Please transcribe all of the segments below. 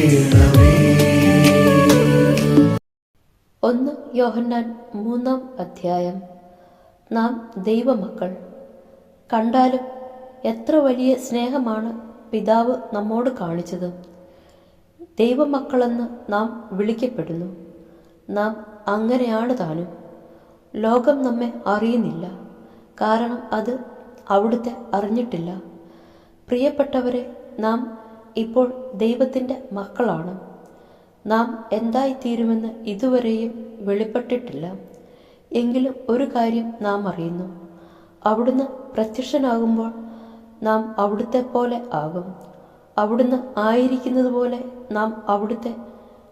1 യോഹന്നാൻ 3-ാം അധ്യായം. നാം ദൈവമക്കൾ. കണ്ടാലും എത്ര വലിയ സ്നേഹമാണ് പിതാവ് നമ്മോട് കാണിച്ചത്. ദൈവമക്കളെന്ന് നാം വിളിക്കപ്പെടുന്നു. നാം അങ്ങനെയാണ് താനും. ലോകം നമ്മെ അറിയുന്നില്ല, കാരണം അത് അവിടുത്തെ അറിഞ്ഞിട്ടില്ല. പ്രിയപ്പെട്ടവരെ, നാം ഇപ്പോൾ ദൈവത്തിൻ്റെ മക്കളാണ്. നാം എന്തായിത്തീരുമെന്ന് ഇതുവരെയും വെളിപ്പെട്ടിട്ടില്ല. എങ്കിലും ഒരു കാര്യം നാം അറിയുന്നു: അവിടുന്ന് പ്രത്യക്ഷനാകുമ്പോൾ നാം അവിടുത്തെ പോലെ ആകും. അവിടുന്ന് ആയിരിക്കുന്നത് പോലെ നാം അവിടുത്തെ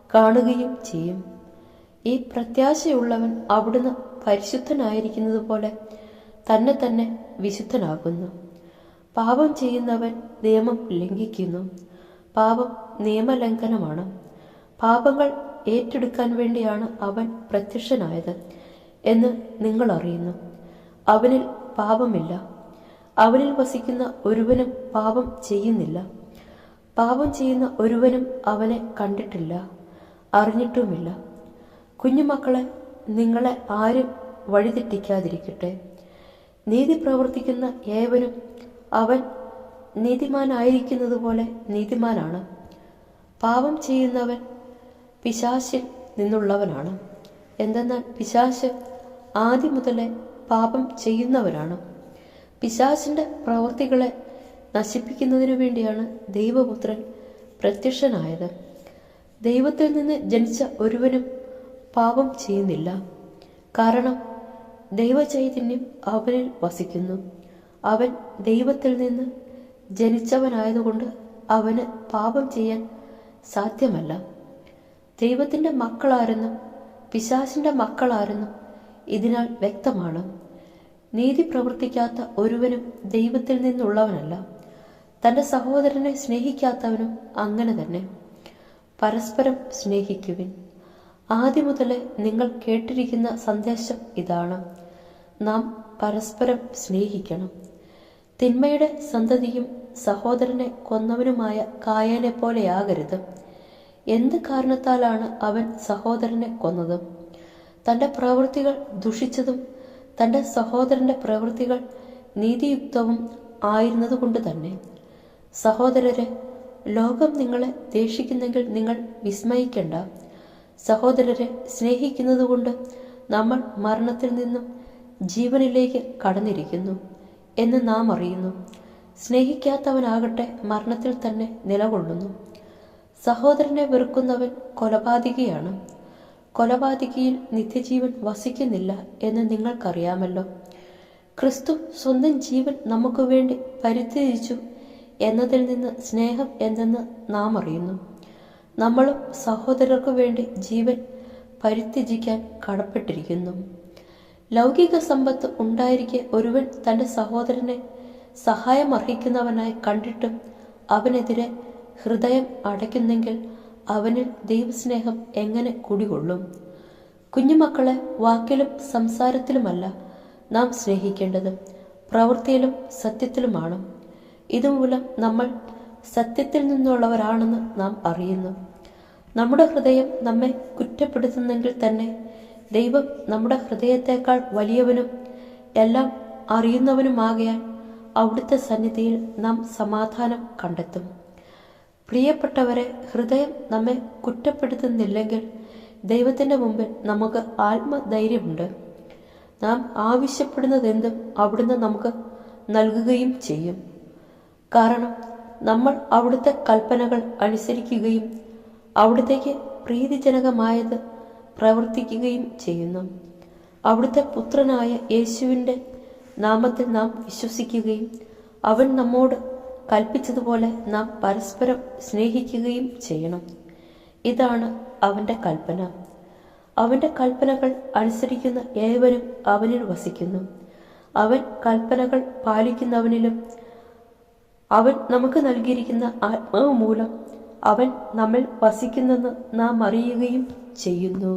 കാണുകയും ചെയ്യും. ഈ പ്രത്യാശയുള്ളവൻ അവിടുന്ന് പരിശുദ്ധനായിരിക്കുന്നത് പോലെ തന്നെ വിശുദ്ധനാകുന്നു. പാപം ചെയ്യുന്നവൻ നിയമം ലംഘിക്കുന്നു. പാപം നിയമലംഘനമാണ്. പാപങ്ങൾ ഏറ്റെടുക്കാൻ വേണ്ടിയാണ് അവൻ പ്രത്യക്ഷനായത് എന്ന് നിങ്ങൾ അറിയുന്നു. അവനിൽ പാപമില്ല. അവനിൽ വസിക്കുന്ന ഒരുവനും പാപം ചെയ്യുന്നില്ല. പാപം ചെയ്യുന്ന ഒരുവനും അവനെ കണ്ടിട്ടില്ല, അറിഞ്ഞിട്ടുമില്ല. കുഞ്ഞുമക്കളെ, നിങ്ങളെ ആരും വഴിതെറ്റിക്കാതിരിക്കട്ടെ. നീതി പ്രവർത്തിക്കുന്ന ഏവനും അവൻ നീതിമാനായിരിക്കുന്നത് പോലെ നീതിമാനാണ്. പാപം ചെയ്യുന്നവൻ പിശാചിൽ നിന്നുള്ളവനാണ്. എന്തെന്നാൽ പിശാച് ആദ്യം മുതലേ പാപം ചെയ്യുന്നവരാണ്. പിശാചിൻ്റെ പ്രവൃത്തികളെ നശിപ്പിക്കുന്നതിനു വേണ്ടിയാണ് ദൈവപുത്രൻ പ്രത്യക്ഷനായത്. ദൈവത്തിൽ നിന്ന് ജനിച്ച ഒരുവനും പാപം ചെയ്യുന്നില്ല, കാരണം ദൈവചൈതന്യം അവനിൽ വസിക്കുന്നു. അവൻ ദൈവത്തിൽ നിന്ന് ജനിച്ചവനായതുകൊണ്ട് അവന് പാപം ചെയ്യാൻ സാധ്യമല്ല. ദൈവത്തിൻ്റെ മക്കളാരെന്നും പിശാചിൻ്റെ മക്കളാരെന്നും ഇതിനാൽ വ്യക്തമാണ്. നീതി പ്രവർത്തിക്കാത്ത ഒരുവനും ദൈവത്തിൽ നിന്നുള്ളവനല്ല. തൻ്റെ സഹോദരനെ സ്നേഹിക്കാത്തവനും അങ്ങനെ തന്നെ. പരസ്പരം സ്നേഹിക്കുവിൻ. ആദ്യം മുതലേ നിങ്ങൾ കേട്ടിരിക്കുന്ന സന്ദേശം ഇതാണ്: നാം പരസ്പരം സ്നേഹിക്കണം. തിന്മയുടെ സന്തതിയും സഹോദരനെ കൊന്നവനുമായ കായനെ പോലെയാകരുത്. എന്ത് കാരണത്താലാണ് അവൻ സഹോദരനെ കൊന്നത്? തൻ്റെ പ്രവൃത്തികൾ ദുഷിച്ചതും തൻ്റെ സഹോദരൻ്റെ പ്രവൃത്തികൾ നീതിയുക്തവും ആയിരുന്നതുകൊണ്ട് തന്നെ. സഹോദരരെ, ലോകം നിങ്ങളെ ദേഷിക്കുന്നെങ്കിൽ നിങ്ങൾ വിസ്മയിക്കേണ്ട. സഹോദരരെ, സ്നേഹിക്കുന്നതുകൊണ്ട് നമ്മൾ മരണത്തിൽ നിന്നും ജീവനിലേക്ക് കടന്നിരിക്കുന്നു എന്ന് നാം അറിയുന്നു. സ്നേഹിക്കാത്തവനാകട്ടെ മരണത്തിൽ തന്നെ നിലകൊള്ളുന്നു. സഹോദരനെ വെറുക്കുന്നവൻ കൊലപാതകിയാണ്. കൊലപാതകിയിൽ നിത്യജീവൻ വസിക്കുന്നില്ല എന്ന് നിങ്ങൾക്കറിയാമല്ലോ. ക്രിസ്തു സ്വന്തം ജീവൻ നമുക്ക് വേണ്ടി പരിത്യജിച്ചു എന്നതിൽ നിന്ന് സ്നേഹം എന്തെന്ന് നാം അറിയുന്നു. നമ്മളും സഹോദരർക്കു വേണ്ടി ജീവൻ പരിത്യജിക്കാൻ കടപ്പെട്ടിരിക്കുന്നു. ലൗകിക സമ്പത്ത് ഉണ്ടായിരിക്കെ ഒരുവൻ തൻ്റെ സഹോദരനെ സഹായം അർഹിക്കുന്നവനായി കണ്ടിട്ടും അവനെതിരെ ഹൃദയം അടയ്ക്കുന്നെങ്കിൽ അവനിൽ ദൈവസ്നേഹം എങ്ങനെ കുടികൊള്ളും? കുഞ്ഞുമക്കളെ, വാക്കിലും സംസാരത്തിലുമല്ല നാം സ്നേഹിക്കേണ്ടത്, പ്രവൃത്തിയിലും സത്യത്തിലുമാണ്. ഇതുമൂലം നമ്മൾ സത്യത്തിൽ നിന്നുള്ളവരാണെന്ന് നാം അറിയുന്നു. നമ്മുടെ ഹൃദയം നമ്മെ കുറ്റപ്പെടുത്തുന്നെങ്കിൽ തന്നെ ദൈവം നമ്മുടെ ഹൃദയത്തേക്കാൾ വലിയവനും എല്ലാം അറിയുന്നവനുമാകയാൽ അവിടുത്തെ സന്നിധിയിൽ നാം സമാധാനം കണ്ടെത്തും. പ്രിയപ്പെട്ടവരെ, ഹൃദയം നമ്മെ കുറ്റപ്പെടുത്തുന്നില്ലെങ്കിൽ ദൈവത്തിൻ്റെ മുമ്പിൽ നമുക്ക് ആത്മധൈര്യമുണ്ട്. നാം ആവശ്യപ്പെടുന്നതെന്തും അവിടുന്ന് നമുക്ക് നൽകുകയും ചെയ്യും. കാരണം നമ്മൾ അവിടുത്തെ കൽപ്പനകൾ അനുസരിക്കുകയും അവിടുത്തേക്ക് പ്രീതിജനകമായത് പ്രവർത്തിക്കുകയും ചെയ്യുന്നു. അവിടുത്തെ പുത്രനായ യേശുവിൻ്റെ നാമത്തിൽ നാം വിശ്വസിക്കുകയും അവൻ നമ്മോട് കൽപ്പിച്ചതുപോലെ നാം പരസ്പരം സ്നേഹിക്കുകയും ചെയ്യണം. ഇതാണ് അവൻ്റെ കൽപ്പന. അവൻ്റെ കൽപ്പനകൾ അനുസരിക്കുന്ന ഏവരും അവനിൽ വസിക്കുന്നു. അവൻ കൽപ്പനകൾ പാലിക്കുന്നവനിലും അവൻ നമുക്ക് നൽകിയിരിക്കുന്ന ആത്മാവ് മൂലം അവൻ നമ്മിൽ വസിക്കുന്നെന്ന് നാം അറിയുകയും ചെയ്യുന്നു.